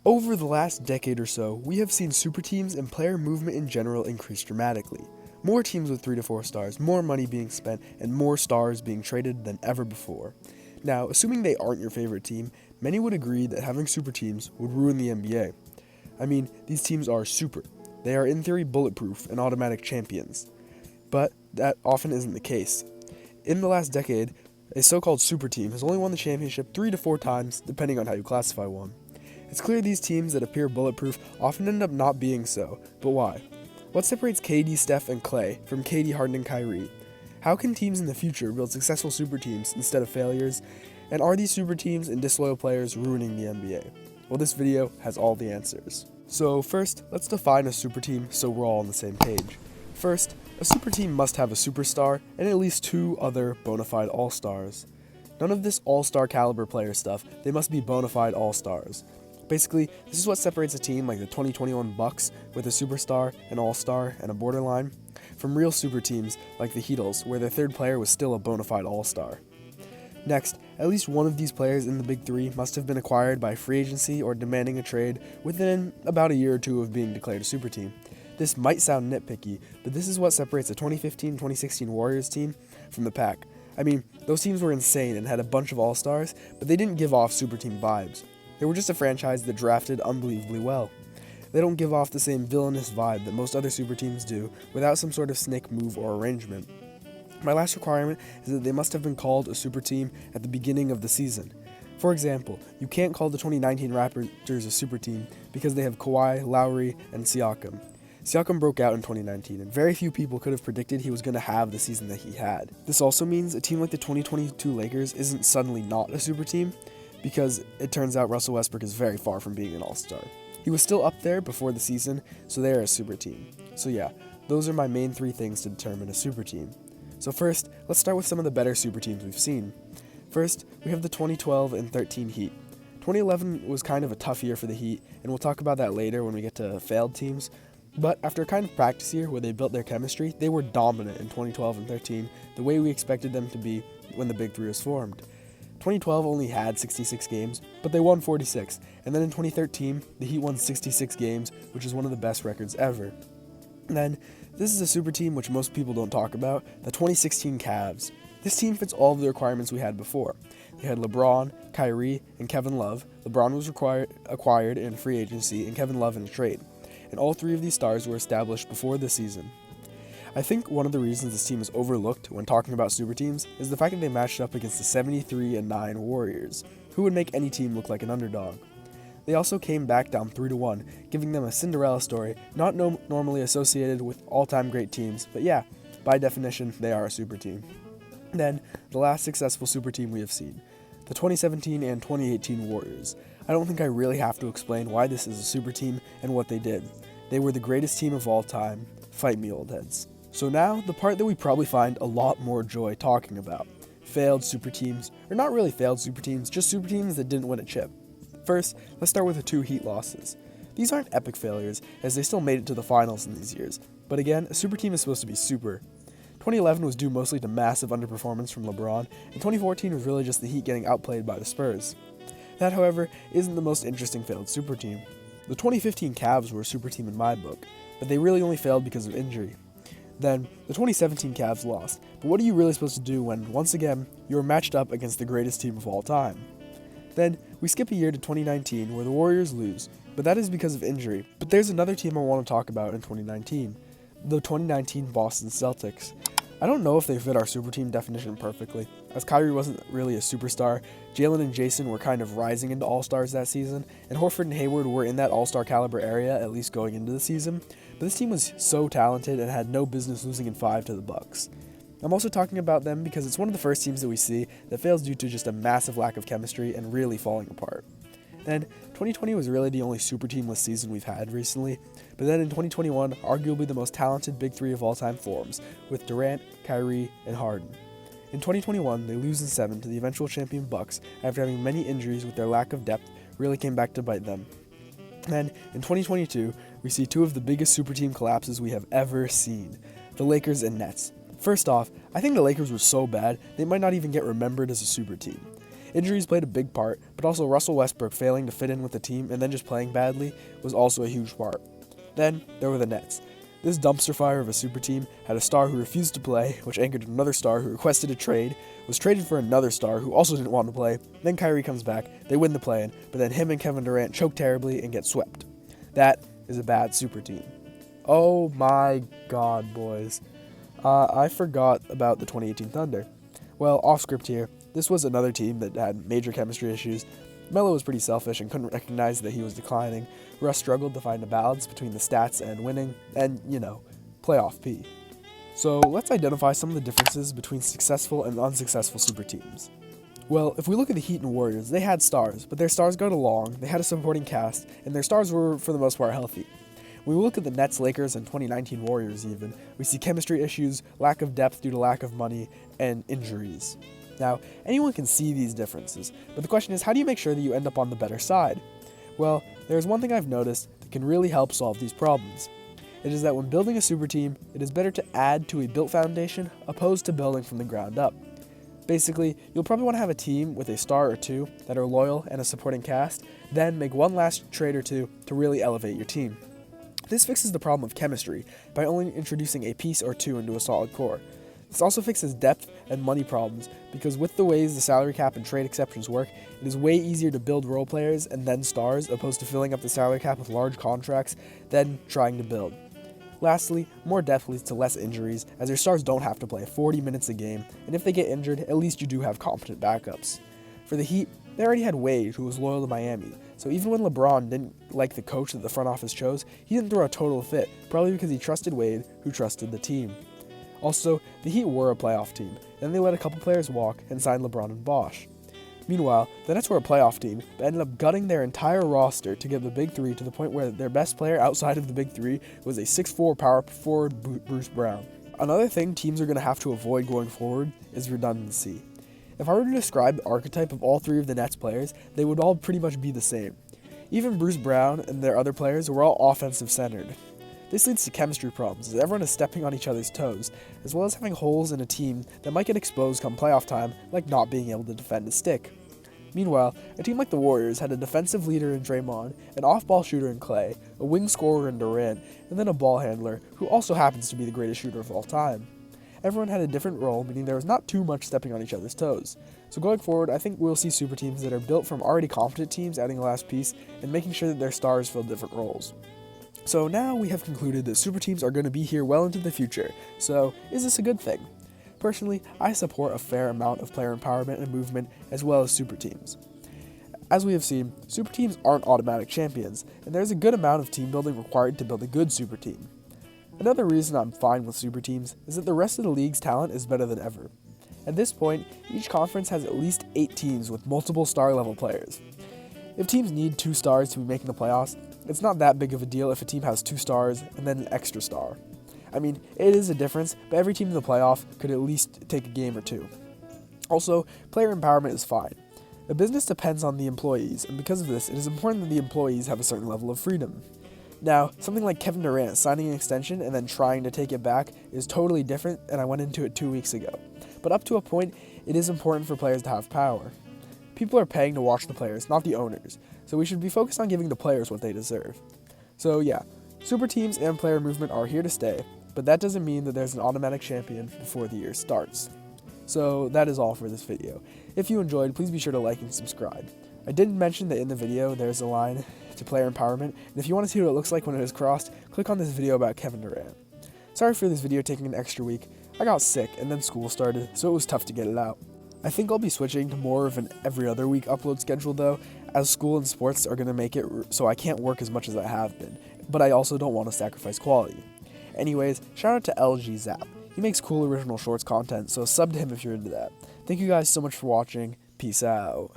Over the last decade or so, we have seen super teams and player movement in general increase dramatically. More teams with 3 to 4 stars, more money being spent, and more stars being traded than ever before. Now, assuming they aren't your favorite team, many would agree that having super teams would ruin the NBA. I mean, these teams are super. They are in theory bulletproof and automatic champions. But that often isn't the case. In the last decade, a so-called super team has only won the championship 3 to 4 times, depending on how you classify one. It's clear these teams that appear bulletproof often end up not being so, but why? What separates KD, Steph, and Clay from KD, Harden, and Kyrie? How can teams in the future build successful super teams instead of failures? And are these super teams and disloyal players ruining the NBA? Well, this video has all the answers. So first, let's define a super team so we're all on the same page. First, a super team must have a superstar and at least 2 other bona fide all-stars. None of this all-star caliber player stuff, they must be bona fide all-stars. Basically, this is what separates a team like the 2021 Bucks with a superstar, an all-star, and a borderline, from real super teams like the Heatles, where their third player was still a bona fide all-star. Next, at least one of these players in the Big Three must have been acquired by free agency or demanding a trade within about a year or two of being declared a super team. This might sound nitpicky, but this is what separates the 2015-2016 Warriors team from the pack. I mean, those teams were insane and had a bunch of all-stars, but they didn't give off super team vibes. They were just a franchise that drafted unbelievably well. They don't give off the same villainous vibe that most other super teams do without some sort of snake move or arrangement. My last requirement is that they must have been called a super team at the beginning of the season. For example, you can't call the 2019 Raptors a super team because they have Kawhi, Lowry, and Siakam. Siakam broke out in 2019, and very few people could have predicted he was going to have the season that he had. This also means a team like the 2022 Lakers isn't suddenly not a super team, because it turns out Russell Westbrook is very far from being an all-star. He was still up there before the season, so they are a super team. So yeah, those are my main 3 things to determine a super team. So first, let's start with some of the better super teams we've seen. First, we have the 2012 and 13 Heat. 2011 was kind of a tough year for the Heat, and we'll talk about that later when we get to failed teams. But after a kind of practice year where they built their chemistry, they were dominant in 2012 and 13, the way we expected them to be when the Big Three was formed. 2012 only had 66 games, but they won 46, and then in 2013, the Heat won 66 games, which is one of the best records ever. And then, this is a super team which most people don't talk about, the 2016 Cavs. This team fits all of the requirements we had before. They had LeBron, Kyrie, and Kevin Love. LeBron was acquired in free agency, and Kevin Love in a trade. And all 3 of these stars were established before this season. I think one of the reasons this team is overlooked when talking about super teams is the fact that they matched up against the 73-9 Warriors, who would make any team look like an underdog. They also came back down 3-1, giving them a Cinderella story not normally associated with all-time great teams, but yeah, by definition, they are a super team. Then, the last successful super team we have seen, the 2017 and 2018 Warriors. I don't think I really have to explain why this is a super team and what they did. They were the greatest team of all time. Fight me, old heads. So now, the part that we probably find a lot more joy talking about. Failed super teams, or not really failed super teams, just super teams that didn't win a chip. First, let's start with the 2 Heat losses. These aren't epic failures, as they still made it to the finals in these years. But again, a super team is supposed to be super. 2011 was due mostly to massive underperformance from LeBron, and 2014 was really just the Heat getting outplayed by the Spurs. That, however, isn't the most interesting failed super team. The 2015 Cavs were a super team in my book, but they really only failed because of injury. Then, the 2017 Cavs lost, but what are you really supposed to do when, once again, you are matched up against the greatest team of all time? Then, we skip a year to 2019 where the Warriors lose, but that is because of injury. But there's another team I want to talk about in 2019, the 2019 Boston Celtics. I don't know if they fit our super team definition perfectly, as Kyrie wasn't really a superstar, Jalen and Jason were kind of rising into all-stars that season, and Horford and Hayward were in that all-star caliber area at least going into the season, but this team was so talented and had no business losing in 5 to the Bucks. I'm also talking about them because it's one of the first teams that we see that fails due to just a massive lack of chemistry and really falling apart. Then, 2020 was really the only super teamless season we've had recently, but then in 2021, arguably the most talented Big Three of all time forms, with Durant, Kyrie, and Harden. In 2021, they lose in 7 to the eventual champion Bucks after having many injuries with their lack of depth really came back to bite them. Then, in 2022, we see 2 of the biggest super team collapses we have ever seen, the Lakers and Nets. First off, I think the Lakers were so bad, they might not even get remembered as a super team. Injuries played a big part, but also Russell Westbrook failing to fit in with the team and then just playing badly was also a huge part. Then, there were the Nets. This dumpster fire of a super team had a star who refused to play, which angered another star who requested a trade, was traded for another star who also didn't want to play, then Kyrie comes back, they win the play-in, but then him and Kevin Durant choke terribly and get swept. That is a bad super team. Oh my god, boys. I forgot about the 2018 Thunder. Well, off script here, this was another team that had major chemistry issues. Melo was pretty selfish and couldn't recognize that he was declining. Russ struggled to find a balance between the stats and winning, and, playoff P. So let's identify some of the differences between successful and unsuccessful super teams. Well, if we look at the Heat and Warriors, they had stars, but their stars got along, they had a supporting cast, and their stars were, for the most part, healthy. When we look at the Nets, Lakers, and 2019 Warriors even, we see chemistry issues, lack of depth due to lack of money, and injuries. Now, anyone can see these differences, but the question is, how do you make sure that you end up on the better side? Well, there's one thing I've noticed that can really help solve these problems. It is that when building a super team, it is better to add to a built foundation opposed to building from the ground up. Basically, you'll probably want to have a team with a star or two that are loyal and a supporting cast, then make one last trade or two to really elevate your team. This fixes the problem of chemistry by only introducing a piece or two into a solid core. This also fixes depth and money problems because with the ways the salary cap and trade exceptions work, it is way easier to build role players and then stars opposed to filling up the salary cap with large contracts than trying to build. Lastly, more depth leads to less injuries as your stars don't have to play 40 minutes a game, and if they get injured, at least you do have competent backups. For the Heat, they already had Wade, who was loyal to Miami, so even when LeBron didn't like the coach that the front office chose, he didn't throw a total fit, probably because he trusted Wade, who trusted the team. Also, the Heat were a playoff team, then they let a couple players walk and signed LeBron and Bosh. Meanwhile, the Nets were a playoff team, but ended up gutting their entire roster to get the Big Three to the point where their best player outside of the Big Three was a 6'4" power forward Bruce Brown. Another thing teams are going to have to avoid going forward is redundancy. If I were to describe the archetype of all three of the Nets players, they would all pretty much be the same. Even Bruce Brown and their other players were all offensive-centered. This leads to chemistry problems, as everyone is stepping on each other's toes, as well as having holes in a team that might get exposed come playoff time, like not being able to defend a stick. Meanwhile, a team like the Warriors had a defensive leader in Draymond, an off-ball shooter in Clay, a wing scorer in Durant, and then a ball handler, who also happens to be the greatest shooter of all time. Everyone had a different role, meaning there was not too much stepping on each other's toes. So going forward, I think we'll see super teams that are built from already competent teams adding a last piece and making sure that their stars fill different roles. So now we have concluded that super teams are going to be here well into the future, so is this a good thing? Personally, I support a fair amount of player empowerment and movement as well as super teams. As we have seen, super teams aren't automatic champions, and there's a good amount of team building required to build a good super team. Another reason I'm fine with super teams is that the rest of the league's talent is better than ever. At this point, each conference has at least 8 teams with multiple star-level players. If teams need 2 stars to be making the playoffs, it's not that big of a deal if a team has 2 stars and then an extra star. I mean, it is a difference, but every team in the playoff could at least take a game or 2. Also, player empowerment is fine. A business depends on the employees, and because of this, it is important that the employees have a certain level of freedom. Now, something like Kevin Durant signing an extension and then trying to take it back is totally different, and I went into it 2 weeks ago. But up to a point, it is important for players to have power. People are paying to watch the players, not the owners, so we should be focused on giving the players what they deserve. So yeah, super teams and player movement are here to stay, but that doesn't mean that there's an automatic champion before the year starts. So that is all for this video. If you enjoyed, please be sure to like and subscribe. I didn't mention that in the video there's a line to player empowerment, and if you want to see what it looks like when it is crossed, click on this video about Kevin Durant. Sorry for this video taking an extra week. I got sick and then school started, so it was tough to get it out. I think I'll be switching to more of an every other week upload schedule though, as school and sports are going to make it so I can't work as much as I have been, but I also don't want to sacrifice quality. Anyways, shout out to LG Zap. He makes cool original shorts content, so sub to him if you're into that. Thank you guys so much for watching. Peace out.